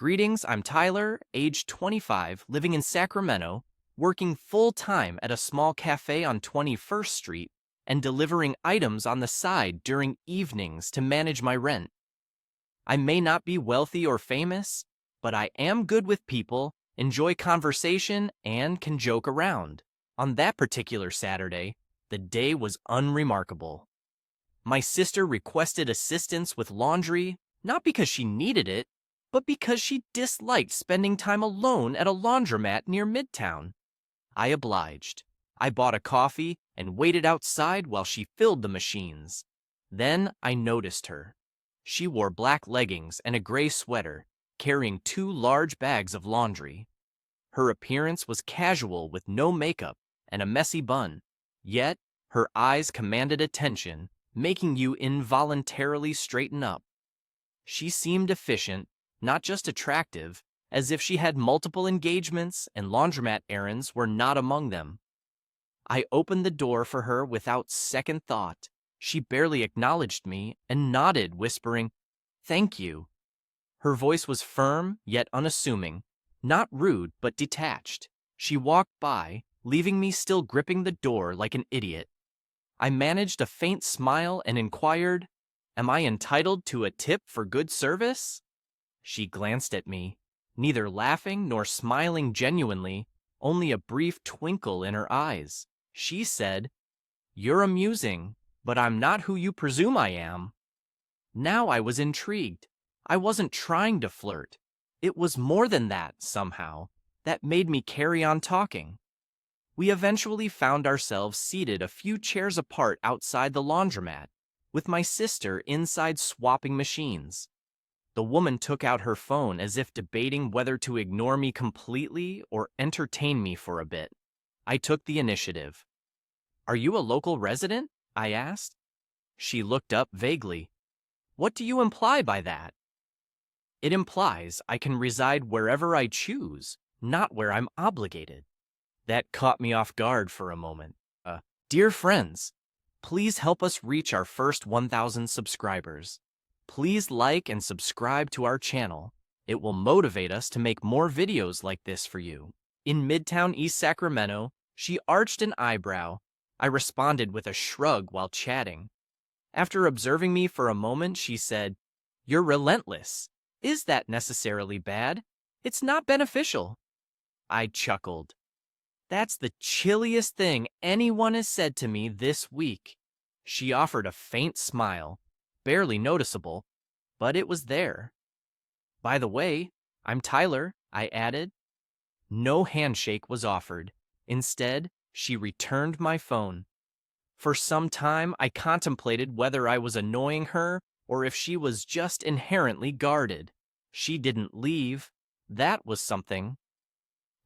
Greetings, I'm Tyler, age 25, living in Sacramento, working full-time at a small cafe on 21st Street and delivering items on the side during evenings to manage my rent. I may not be wealthy or famous, but I am good with people, enjoy conversation, and can joke around. On that particular Saturday, the day was unremarkable. My sister requested assistance with laundry, not because she needed it, but because she disliked spending time alone at a laundromat near Midtown. I obliged. I bought a coffee and waited outside while she filled the machines. Then I noticed her. She wore black leggings and a gray sweater, carrying two large bags of laundry. Her appearance was casual with no makeup and a messy bun, yet her eyes commanded attention, making you involuntarily straighten up. She seemed efficient, not just attractive, as if she had multiple engagements and laundromat errands were not among them. I opened the door for her without second thought. She barely acknowledged me and nodded, whispering, "Thank you." Her voice was firm yet unassuming, not rude but detached. She walked by, leaving me still gripping the door like an idiot. I managed a faint smile and inquired, "Am I entitled to a tip for good service?" She glanced at me, neither laughing nor smiling genuinely, only a brief twinkle in her eyes. She said, "You're amusing, but I'm not who you presume I am." Now I was intrigued. I wasn't trying to flirt. It was more than that, somehow, that made me carry on talking. We eventually found ourselves seated a few chairs apart outside the laundromat, with my sister inside swapping machines. The woman took out her phone as if debating whether to ignore me completely or entertain me for a bit. I took the initiative. "Are you a local resident?" I asked. She looked up vaguely. "What do you imply by that?" "It implies I can reside wherever I choose, not where I'm obligated." That caught me off guard for a moment. Dear friends, please help us reach our first 1,000 subscribers. Please like and subscribe to our channel. It will motivate us to make more videos like this for you. In Midtown East Sacramento, she arched an eyebrow. I responded with a shrug while chatting. After observing me for a moment, she said, "You're relentless. Is that necessarily bad? It's not beneficial." I chuckled. That's the chilliest thing anyone has said to me this week. She offered a faint smile, barely noticeable, but it was there. "By the way, I'm Tyler," I added. No handshake was offered. Instead, she returned my phone. For some time, I contemplated whether I was annoying her or if she was just inherently guarded. She didn't leave. That was something.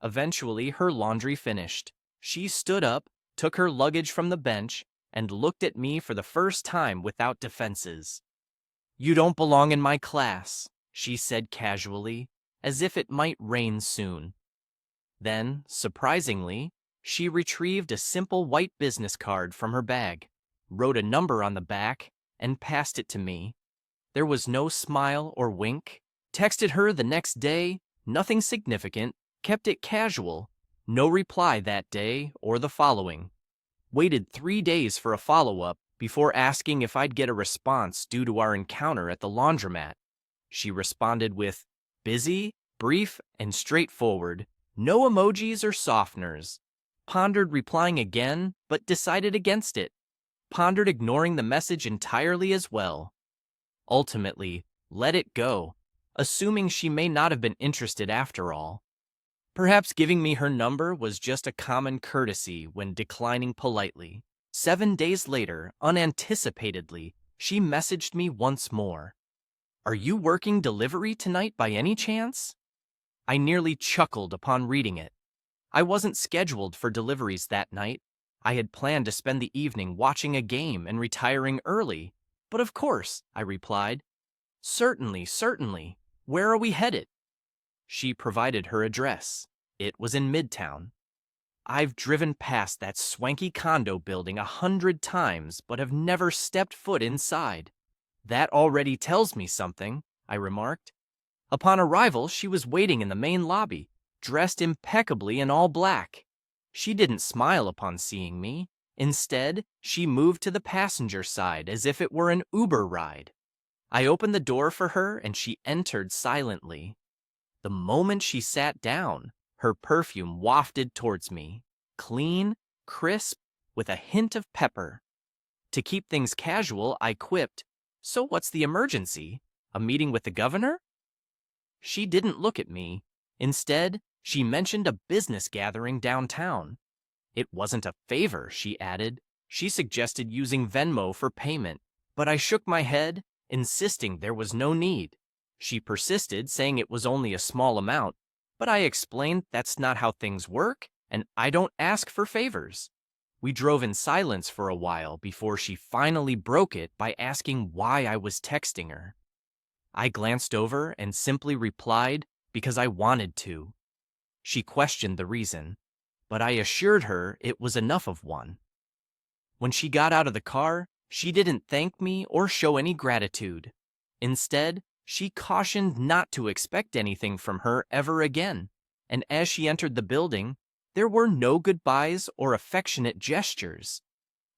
Eventually, her laundry finished. She stood up, took her luggage from the bench, and looked at me for the first time without defenses. "You don't belong in my class," she said casually, as if it might rain soon. Then, surprisingly, she retrieved a simple white business card from her bag, wrote a number on the back, and passed it to me. There was no smile or wink. Texted her the next day, nothing significant, kept it casual, no reply that day or the following. Waited 3 days for a follow-up before asking if I'd get a response due to our encounter at the laundromat. She responded with, "Busy, brief, and straightforward, no emojis or softeners." Pondered replying again, but decided against it. Pondered ignoring the message entirely as well. Ultimately, let it go, assuming she may not have been interested after all. Perhaps giving me her number was just a common courtesy when declining politely. 7 days later, unanticipatedly, she messaged me once more. "Are you working delivery tonight by any chance?" I nearly chuckled upon reading it. I wasn't scheduled for deliveries that night. I had planned to spend the evening watching a game and retiring early. "But of course," I replied. "Certainly, certainly. Where are we headed?" She provided her address. It was in Midtown. I've driven past that swanky condo building 100 times, but have never stepped foot inside. "That already tells me something," I remarked. Upon arrival, she was waiting in the main lobby, dressed impeccably in all black. She didn't smile upon seeing me. Instead, she moved to the passenger side as if it were an Uber ride. I opened the door for her and she entered silently. The moment she sat down, her perfume wafted towards me, clean, crisp, with a hint of pepper. To keep things casual, I quipped, "So what's the emergency? A meeting with the governor?" She didn't look at me. Instead, she mentioned a business gathering downtown. It wasn't a favor, she added. She suggested using Venmo for payment, but I shook my head, insisting there was no need. She persisted, saying it was only a small amount, but I explained that's not how things work, and I don't ask for favors. We drove in silence for a while before she finally broke it by asking why I was texting her. I glanced over and simply replied, because I wanted to. She questioned the reason, but I assured her it was enough of one. When she got out of the car, she didn't thank me or show any gratitude. Instead, she cautioned not to expect anything from her ever again, and as she entered the building, there were no goodbyes or affectionate gestures.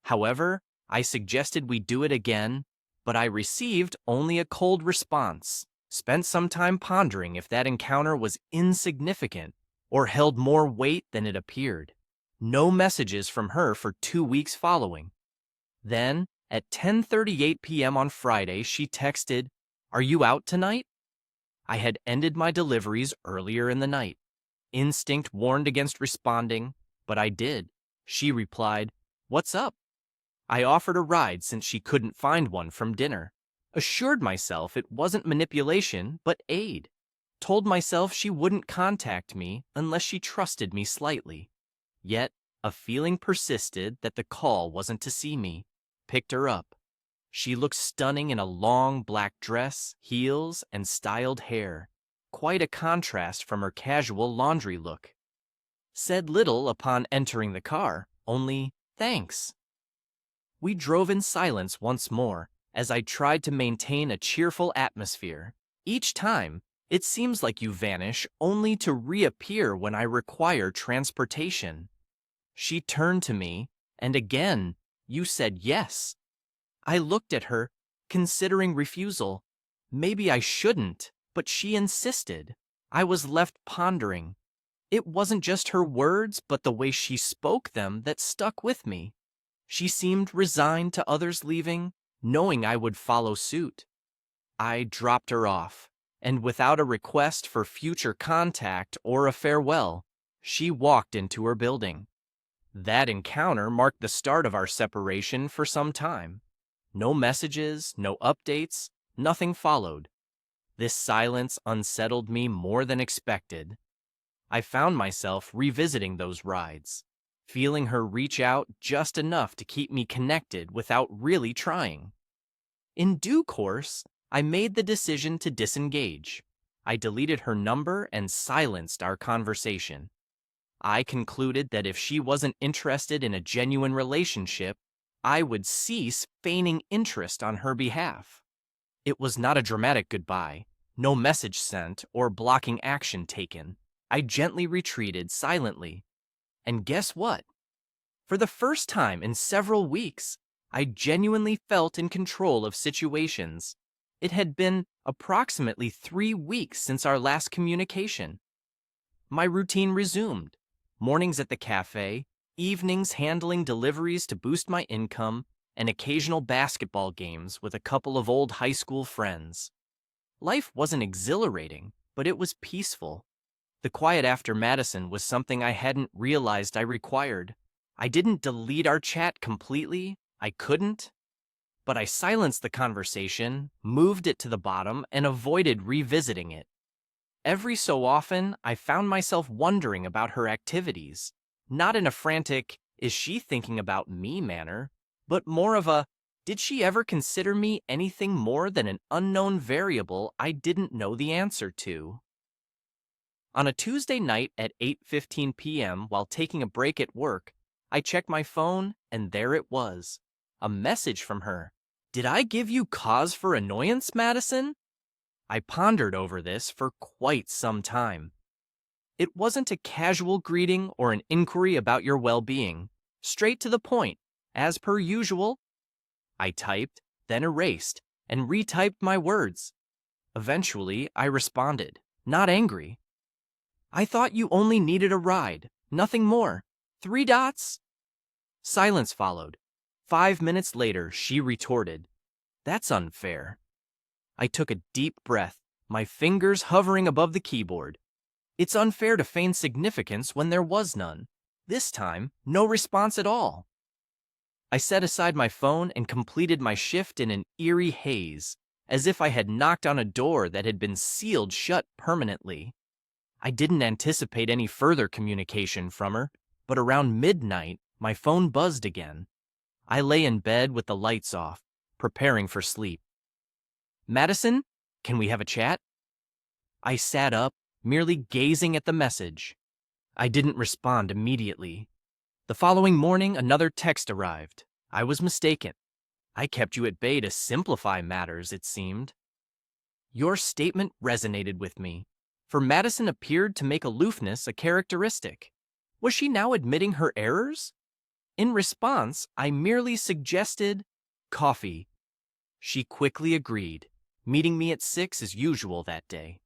However, I suggested we do it again, but I received only a cold response. Spent some time pondering if that encounter was insignificant or held more weight than it appeared. No messages from her for 2 weeks following. Then, at 10:38 p.m. on Friday, she texted, "Are you out tonight?" I had ended my deliveries earlier in the night. Instinct warned against responding, but I did. She replied, "What's up?" I offered a ride since she couldn't find one from dinner. Assured myself it wasn't manipulation, but aid. Told myself she wouldn't contact me unless she trusted me slightly. Yet, a feeling persisted that the call wasn't to see me. Picked her up. She looked stunning in a long black dress, heels, and styled hair. Quite a contrast from her casual laundry look. Said little upon entering the car, only, "Thanks." We drove in silence once more, as I tried to maintain a cheerful atmosphere. Each time, it seems like you vanish only to reappear when I require transportation. She turned to me, and again, you said yes. I looked at her, considering refusal. Maybe I shouldn't, but she insisted. I was left pondering. It wasn't just her words, but the way she spoke them that stuck with me. She seemed resigned to others leaving, knowing I would follow suit. I dropped her off, and without a request for future contact or a farewell, she walked into her building. That encounter marked the start of our separation for some time. No messages, no updates, nothing followed. This silence unsettled me more than expected. I found myself revisiting those rides, feeling her reach out just enough to keep me connected without really trying. In due course, I made the decision to disengage. I deleted her number and silenced our conversation. I concluded that if she wasn't interested in a genuine relationship, I would cease feigning interest on her behalf. It was not a dramatic goodbye, no message sent or blocking action taken. I gently retreated silently. And guess what? For the first time in several weeks, I genuinely felt in control of situations. It had been approximately 3 weeks since our last communication. My routine resumed. Mornings at the cafe, evenings handling deliveries to boost my income, and occasional basketball games with a couple of old high school friends. Life wasn't exhilarating, but it was peaceful. The quiet after Madison was something I hadn't realized I required. I didn't delete our chat completely, I couldn't. But I silenced the conversation, moved it to the bottom, and avoided revisiting it. Every so often, I found myself wondering about her activities, not in a frantic, "is she thinking about me" manner, but more of a, "did she ever consider me anything more than an unknown variable I didn't know the answer to?" On a Tuesday night at 8:15 p.m. while taking a break at work, I checked my phone, and there it was. A message from her. "Did I give you cause for annoyance, Madison?" I pondered over this for quite some time. It wasn't a casual greeting or an inquiry about your well-being. Straight to the point, as per usual. I typed, then erased, and retyped my words. Eventually, I responded, not angry. I thought you only needed a ride, nothing more. 3 dots? Silence followed. 5 minutes later, she retorted, that's unfair. I took a deep breath, my fingers hovering above the keyboard. It's unfair to feign significance when there was none. This time, no response at all. I set aside my phone and completed my shift in an eerie haze, as if I had knocked on a door that had been sealed shut permanently. I didn't anticipate any further communication from her, but around midnight, my phone buzzed again. I lay in bed with the lights off, preparing for sleep. Madison, can we have a chat? I sat up, merely gazing at the message. I didn't respond immediately. The following morning, another text arrived. I was mistaken. I kept you at bay to simplify matters, it seemed. Your statement resonated with me, for Madison appeared to make aloofness a characteristic. Was she now admitting her errors? In response, I merely suggested coffee. She quickly agreed, meeting me at 6 as usual that day.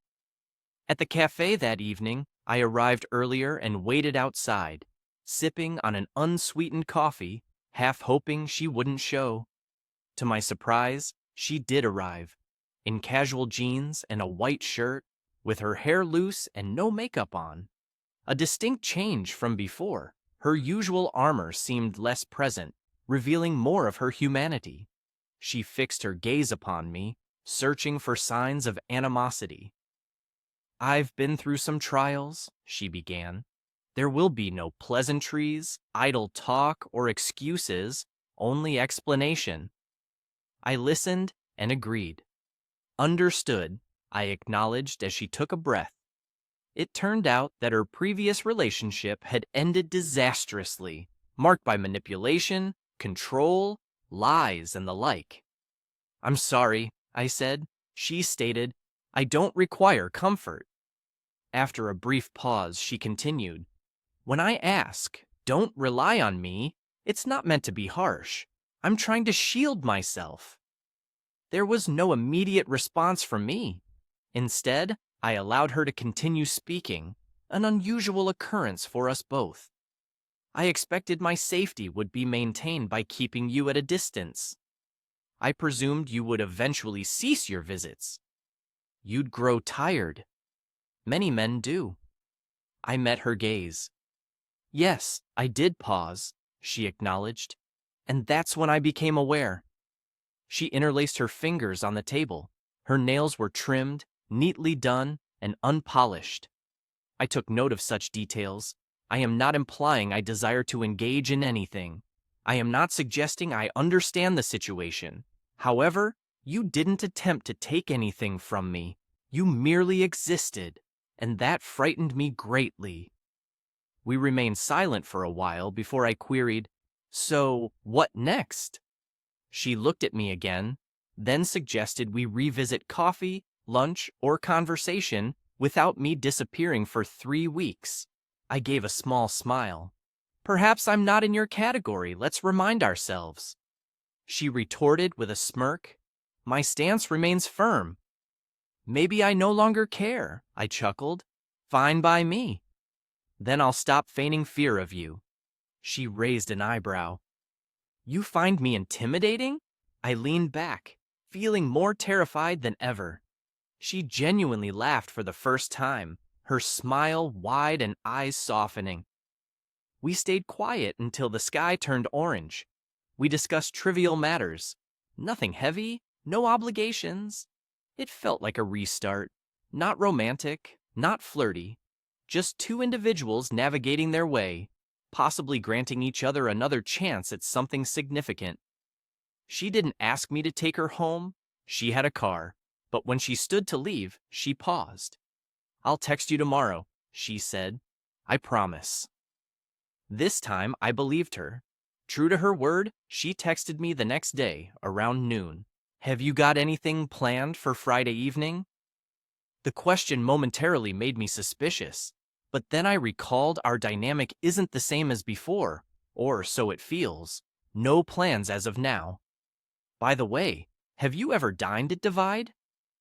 At the cafe that evening, I arrived earlier and waited outside, sipping on an unsweetened coffee, half hoping she wouldn't show. To my surprise, she did arrive, in casual jeans and a white shirt, with her hair loose and no makeup on. A distinct change from before. Her usual armor seemed less present, revealing more of her humanity. She fixed her gaze upon me, searching for signs of animosity. I've been through some trials, she began. There will be no pleasantries, idle talk, or excuses, only explanation. I listened and agreed. Understood, I acknowledged as she took a breath. It turned out that her previous relationship had ended disastrously, marked by manipulation, control, lies, and the like. I'm sorry, I said. She stated, I don't require comfort. After a brief pause, she continued, when I ask, don't rely on me, it's not meant to be harsh. I'm trying to shield myself. There was no immediate response from me. Instead, I allowed her to continue speaking, an unusual occurrence for us both. I expected my safety would be maintained by keeping you at a distance. I presumed you would eventually cease your visits. You'd grow tired. Many men do. I met her gaze. Yes, I did pause, she acknowledged, and that's when I became aware. She interlaced her fingers on the table. Her nails were trimmed, neatly done, and unpolished. I took note of such details. I am not implying I desire to engage in anything. I am not suggesting I understand the situation. However, you didn't attempt to take anything from me. You merely existed, and that frightened me greatly. We remained silent for a while before I queried, so what next? She looked at me again, then suggested we revisit coffee, lunch, or conversation without me disappearing for 3 weeks. I gave a small smile. Perhaps I'm not in your category, let's remind ourselves. She retorted with a smirk. My stance remains firm. Maybe I no longer care, I chuckled. Fine by me. Then I'll stop feigning fear of you. She raised an eyebrow. You find me intimidating? I leaned back, feeling more terrified than ever. She genuinely laughed for the first time, her smile wide and eyes softening. We stayed quiet until the sky turned orange. We discussed trivial matters. Nothing heavy, no obligations. It felt like a restart. Not romantic, not flirty. Just 2 individuals navigating their way, possibly granting each other another chance at something significant. She didn't ask me to take her home. She had a car. But when she stood to leave, she paused. I'll text you tomorrow, she said. I promise. This time, I believed her. True to her word, she texted me the next day, around noon. Have you got anything planned for Friday evening? The question momentarily made me suspicious, but then I recalled our dynamic isn't the same as before, or so it feels. No plans as of now. By the way, have you ever dined at Divide?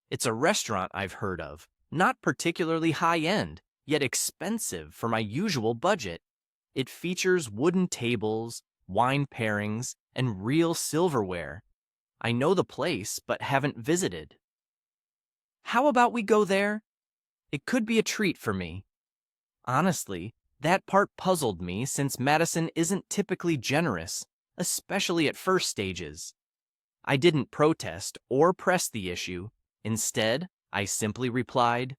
It's a restaurant I've heard of, not particularly high-end, yet expensive for my usual budget. It features wooden tables, wine pairings, and real silverware. I know the place, but haven't visited. How about we go there? It could be a treat for me. Honestly, that part puzzled me since Madison isn't typically generous, especially at first stages. I didn't protest or press the issue. Instead, I simply replied,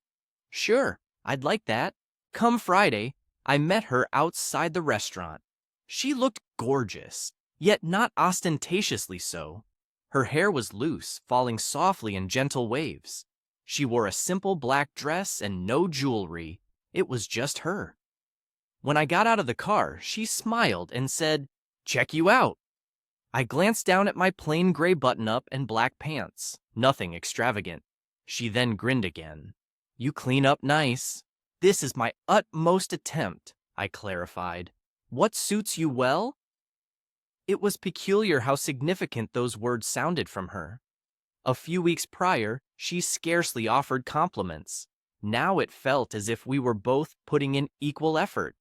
"Sure, I'd like that." Come Friday, I met her outside the restaurant. She looked gorgeous, yet not ostentatiously so. Her hair was loose, falling softly in gentle waves. She wore a simple black dress and no jewelry. It was just her. When I got out of the car, she smiled and said, "Check you out." I glanced down at my plain gray button-up and black pants. Nothing extravagant. She then grinned again. "You clean up nice." "This is my utmost attempt," I clarified. "What suits you well?" It was peculiar how significant those words sounded from her. A few weeks prior, she scarcely offered compliments. Now it felt as if we were both putting in equal effort.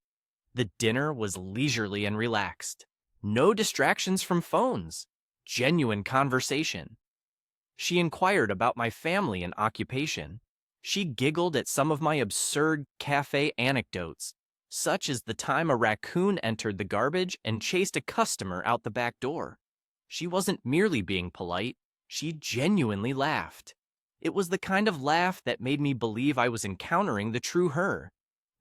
The dinner was leisurely and relaxed. No distractions from phones. Genuine conversation. She inquired about my family and occupation. She giggled at some of my absurd cafe anecdotes, such as the time a raccoon entered the garbage and chased a customer out the back door. She wasn't merely being polite, she genuinely laughed. It was the kind of laugh that made me believe I was encountering the true her.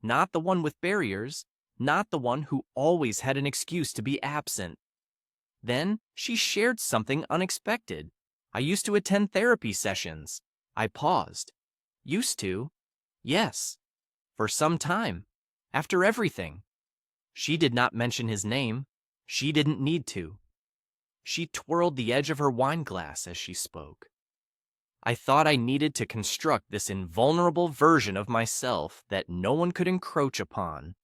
Not the one with barriers, not the one who always had an excuse to be absent. Then she shared something unexpected. "I used to attend therapy sessions." I paused. "Used to?" "Yes. For some time. After everything." She did not mention his name. She didn't need to. She twirled the edge of her wine glass as she spoke. I thought I needed to construct this invulnerable version of myself that no one could encroach upon.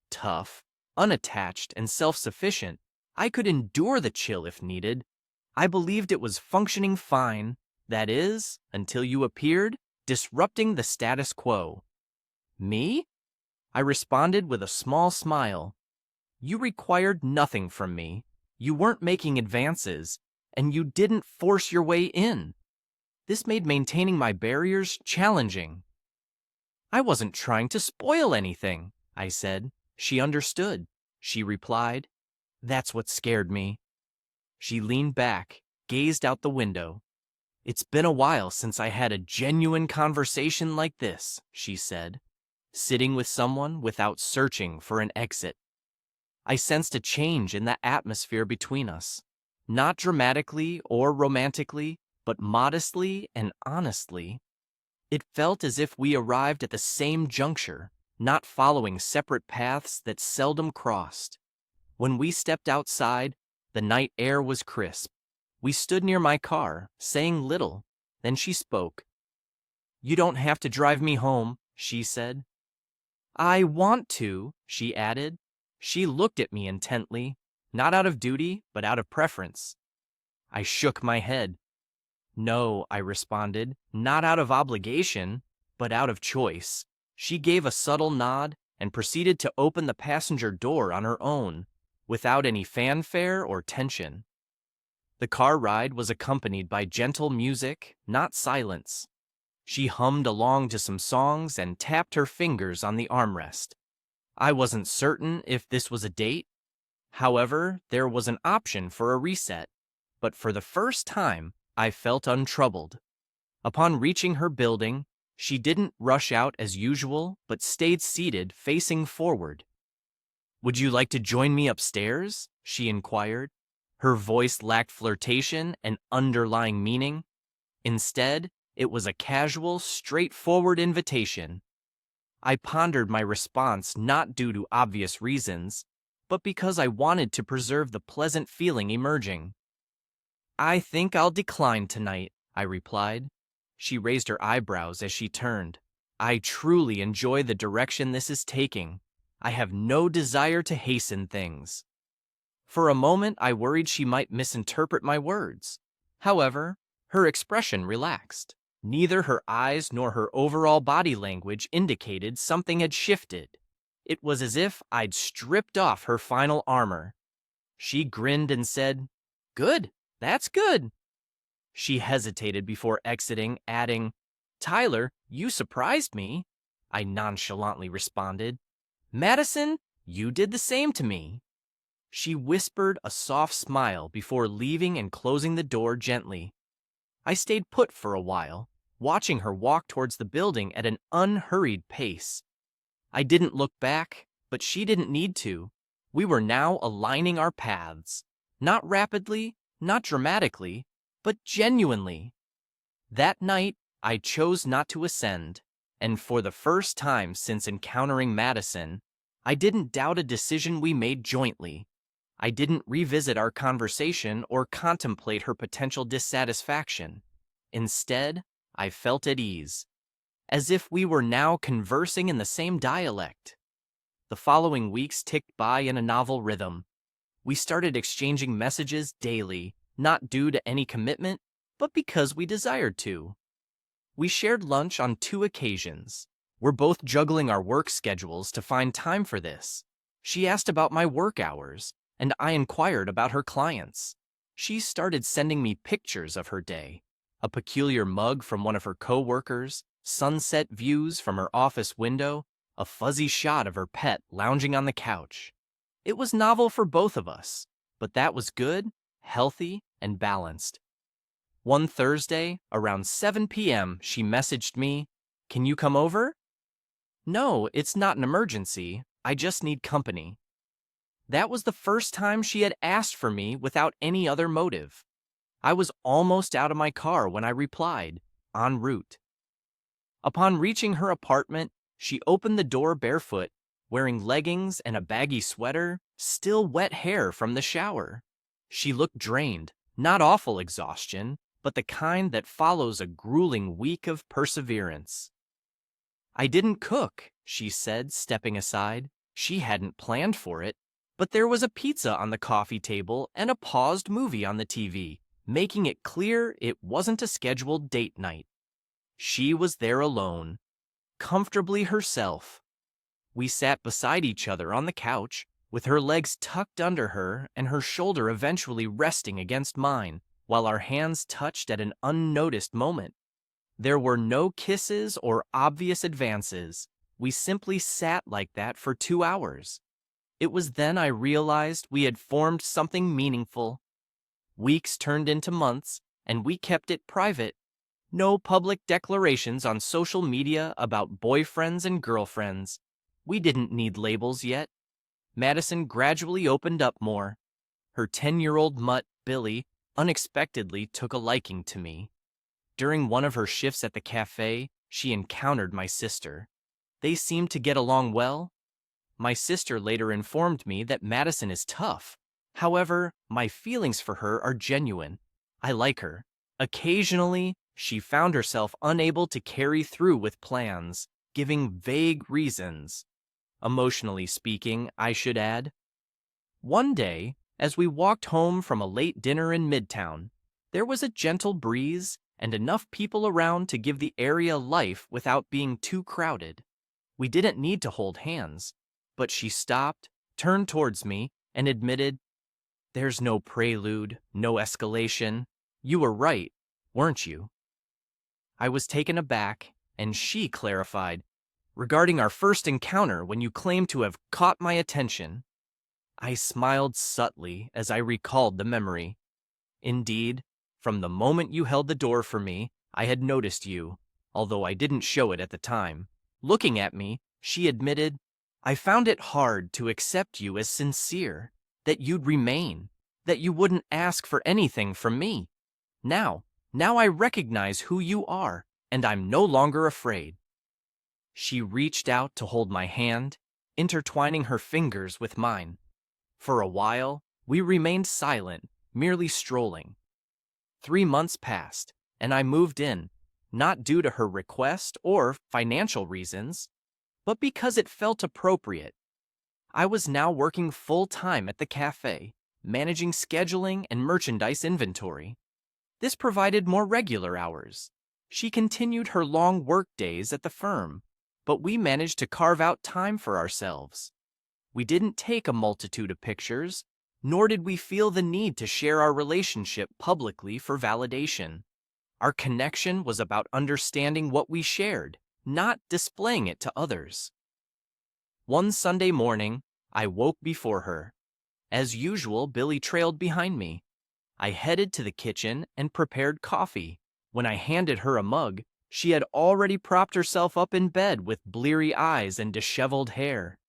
Tough, unattached, and self-sufficient, I could endure the chill if needed. I believed it was functioning fine, that is, until you appeared, disrupting the status quo. "Me?" I responded with a small smile. "You required nothing from me. You weren't making advances, and you didn't force your way in. This made maintaining my barriers challenging." "I wasn't trying to spoil anything," I said. She understood. She replied, "That's what scared me." She leaned back, gazed out the window. "It's been a while since I had a genuine conversation like this," she said, sitting with someone without searching for an exit. I sensed a change in the atmosphere between us, not dramatically or romantically, but modestly and honestly. It felt as if we arrived at the same juncture, not following separate paths that seldom crossed. When we stepped outside, the night air was crisp. We stood near my car, saying little. Then she spoke. "You don't have to drive me home," she said. "I want to," she added. She looked at me intently, not out of duty, but out of preference. I shook my head. "No," I responded, "not out of obligation, but out of choice." She gave a subtle nod and proceeded to open the passenger door on her own, without any fanfare or tension. The car ride was accompanied by gentle music, not silence. She hummed along to some songs and tapped her fingers on the armrest. I wasn't certain if this was a date. However, there was an option for a reset. But for the first time, I felt untroubled. Upon reaching her building, she didn't rush out as usual, but stayed seated, facing forward. "Would you like to join me upstairs?" she inquired. Her voice lacked flirtation and underlying meaning. Instead, it was a casual, straightforward invitation. I pondered my response not due to obvious reasons, but because I wanted to preserve the pleasant feeling emerging. "I think I'll decline tonight," I replied. She raised her eyebrows as she turned. I truly enjoy the direction this is taking. I have no desire to hasten things. For a moment, I worried she might misinterpret my words. However, her expression relaxed. Neither her eyes nor her overall body language indicated something had shifted. It was as if I'd stripped off her final armor. She grinned and said, "Good, that's good." She hesitated before exiting, adding, "Tyler, you surprised me." I nonchalantly responded, "Madison, you did the same to me." She whispered a soft smile before leaving and closing the door gently. I stayed put for a while, watching her walk towards the building at an unhurried pace. I didn't look back, but she didn't need to. We were now aligning our paths. Not rapidly, not dramatically, but genuinely. That night, I chose not to ascend, and for the first time since encountering Madison, I didn't doubt a decision we made jointly. I didn't revisit our conversation or contemplate her potential dissatisfaction. Instead, I felt at ease, as if we were now conversing in the same dialect. The following weeks ticked by in a novel rhythm. We started exchanging messages daily, not due to any commitment, but because we desired to. We shared lunch on 2 occasions. We're both juggling our work schedules to find time for this. She asked about my work hours, and I inquired about her clients. She started sending me pictures of her day, a peculiar mug from one of her coworkers, sunset views from her office window, a fuzzy shot of her pet lounging on the couch. It was novel for both of us, but that was good, healthy, and balanced. One Thursday, around 7 p.m., she messaged me, "Can you come over?" "No, it's not an emergency. I just need company." That was the first time she had asked for me without any other motive. I was almost out of my car when I replied, "En route." Upon reaching her apartment, she opened the door barefoot, wearing leggings and a baggy sweater, still wet hair from the shower. She looked drained, not awful exhaustion, but the kind that follows a grueling week of perseverance. "I didn't cook," she said, stepping aside. She hadn't planned for it, but there was a pizza on the coffee table and a paused movie on the TV, making it clear it wasn't a scheduled date night. She was there alone, comfortably herself. We sat beside each other on the couch, with her legs tucked under her and her shoulder eventually resting against mine, while our hands touched at an unnoticed moment. There were no kisses or obvious advances. We simply sat like that for 2 hours. It was then I realized we had formed something meaningful. Weeks turned into months, and we kept it private. No public declarations on social media about boyfriends and girlfriends. We didn't need labels yet. Madison gradually opened up more. Her 10-year-old mutt, Billy, unexpectedly took a liking to me. During one of her shifts at the cafe, she encountered my sister. They seemed to get along well. My sister later informed me that Madison is tough. However, my feelings for her are genuine. I like her. Occasionally, she found herself unable to carry through with plans, giving vague reasons. Emotionally speaking, I should add. One day, as we walked home from a late dinner in Midtown, there was a gentle breeze and enough people around to give the area life without being too crowded. We didn't need to hold hands, but she stopped, turned towards me, and admitted, "There's no prelude, no escalation. You were right, weren't you?" I was taken aback, and she clarified, "Regarding our first encounter when you claimed to have caught my attention." I smiled subtly as I recalled the memory. Indeed, from the moment you held the door for me, I had noticed you, although I didn't show it at the time. Looking at me, she admitted, "I found it hard to accept you as sincere, that you'd remain, that you wouldn't ask for anything from me. Now I recognize who you are, and I'm no longer afraid." She reached out to hold my hand, intertwining her fingers with mine. For a while, we remained silent, merely strolling. 3 months passed, and I moved in, not due to her request or financial reasons, but because it felt appropriate. I was now working full-time at the cafe, managing scheduling and merchandise inventory. This provided more regular hours. She continued her long work days at the firm, but we managed to carve out time for ourselves. We didn't take a multitude of pictures, nor did we feel the need to share our relationship publicly for validation. Our connection was about understanding what we shared, not displaying it to others. One Sunday morning, I woke before her. As usual, Billy trailed behind me. I headed to the kitchen and prepared coffee. When I handed her a mug, she had already propped herself up in bed with bleary eyes and disheveled hair.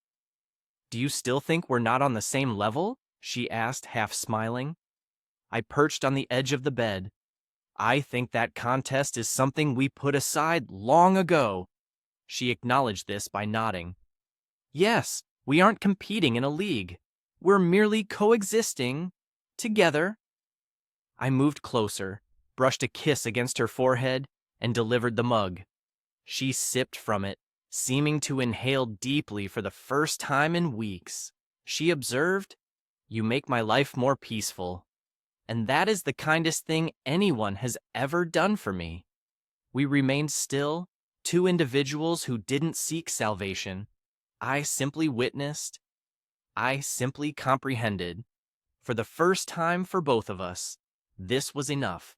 "Do you still think we're not on the same level?" she asked, half smiling. I perched on the edge of the bed. "I think that contest is something we put aside long ago." She acknowledged this by nodding. "Yes, we aren't competing in a league. We're merely coexisting together." I moved closer, brushed a kiss against her forehead, and delivered the mug. She sipped from it, seeming to inhale deeply for the first time in weeks. She observed, "You make my life more peaceful." And that is the kindest thing anyone has ever done for me. We remained still, two individuals who didn't seek salvation. I simply witnessed. I simply comprehended. For the first time for both of us, this was enough.